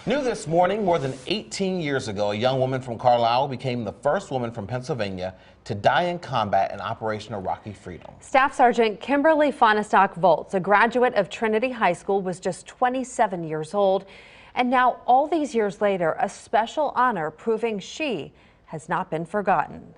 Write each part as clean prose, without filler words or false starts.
New this morning, more than 18 years ago, a young woman from Carlisle became the first woman from Pennsylvania to die in combat in Operation Iraqi Freedom. Staff Sergeant Kimberly Fahnestock-Volz, a graduate of Trinity High School, was just 27 years old. And now, all these years later, a special honor proving she has not been forgotten.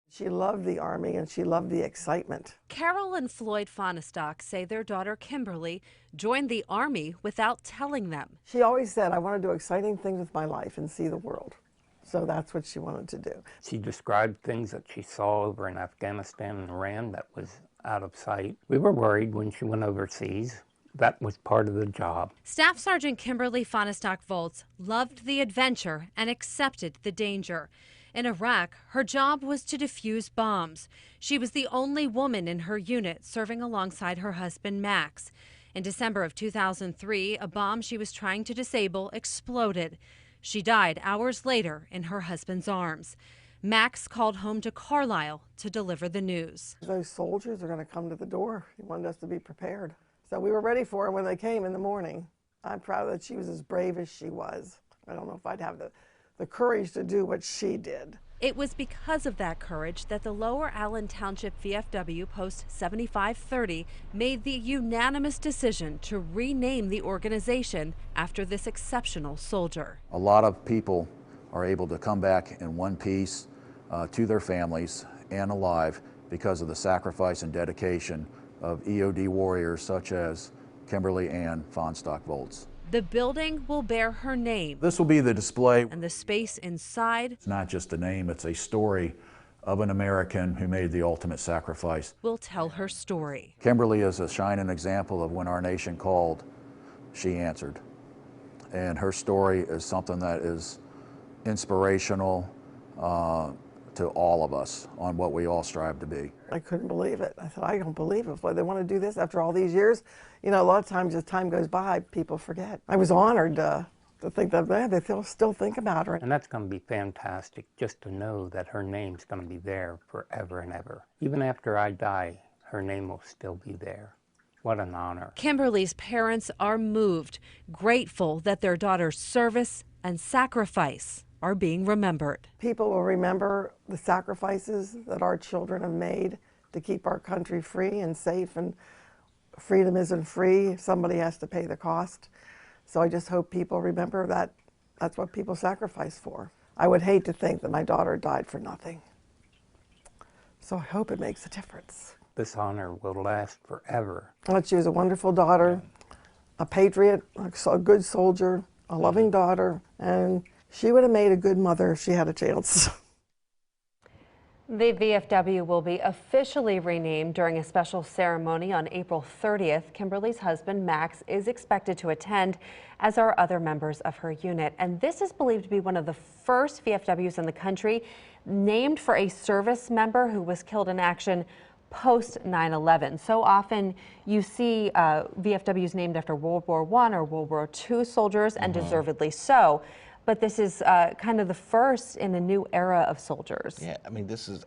She loved the Army and she loved the excitement. Carol and Floyd Fahnestock say their daughter Kimberly joined the Army without telling them. She always said, I want to do exciting things with my life and see the world. So that's what she wanted to do. She described things that she saw over in Afghanistan and Iran that was out of sight. We were worried when she went overseas. That was part of the job. Staff Sergeant Kimberly Fahnestock-Volz loved the adventure and accepted the danger. In Iraq, her job was to defuse bombs. She was the only woman in her unit serving alongside her husband, Max. In December of 2003, a bomb she was trying to disable exploded. She died hours later in her husband's arms. Max called home to Carlisle to deliver the news. Those soldiers are going to come to the door. He wanted us to be prepared. So we were ready for her when they came in the morning. I'm proud that she was as brave as she was. I don't know if I'd have the courage to do what she did. It was because of that courage that the Lower Allen Township VFW Post 7530 made the unanimous decision to rename the organization after this exceptional soldier. A lot of people are able to come back in one piece to their families and alive because of the sacrifice and dedication of EOD warriors such as Kimberly Ann Fahnestock-Volz. The building will bear her name. This will be the display. And the space inside. It's not just a name, it's a story of an American who made the ultimate sacrifice. Will tell her story. Kimberly is a shining example of when our nation called, she answered. And her story is something that is inspirational to all of us on what we all strive to be. I couldn't believe it. I thought, I don't believe it. Why they want to do this after all these years. You know, a lot of times as time goes by, people forget. I was honored to think that they still think about her. And that's going to be fantastic, just to know that her name's going to be there forever and ever. Even after I die, her name will still be there. What an honor. Kimberly's parents are moved, grateful that their daughter's service and sacrifice are being remembered. People will remember the sacrifices that our children have made to keep our country free and safe, and freedom isn't free. Somebody has to pay the cost. So I just hope people remember that that's what people sacrifice for. I would hate to think that my daughter died for nothing. So I hope it makes a difference. This honor will last forever. But she was a wonderful daughter, a patriot, a good soldier, a loving daughter, and she would have made a good mother if she had a chance. The VFW will be officially renamed during a special ceremony on April 30th. Kimberly's husband, Max, is expected to attend, as are other members of her unit. And this is believed to be one of the first VFWs in the country named for a service member who was killed in action post 9/11. So often you see VFWs named after World War I or World War II soldiers, and deservedly so. But this is kind of the first in a new era of soldiers. Yeah, I mean, this is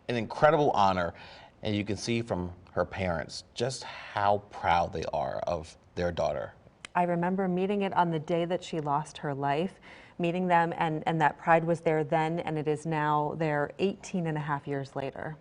an incredible honor, and you can see from her parents just how proud they are of their daughter. I remember meeting it on the day that she lost her life, meeting them, and that pride was there then, and it is now there 18 and a half years later.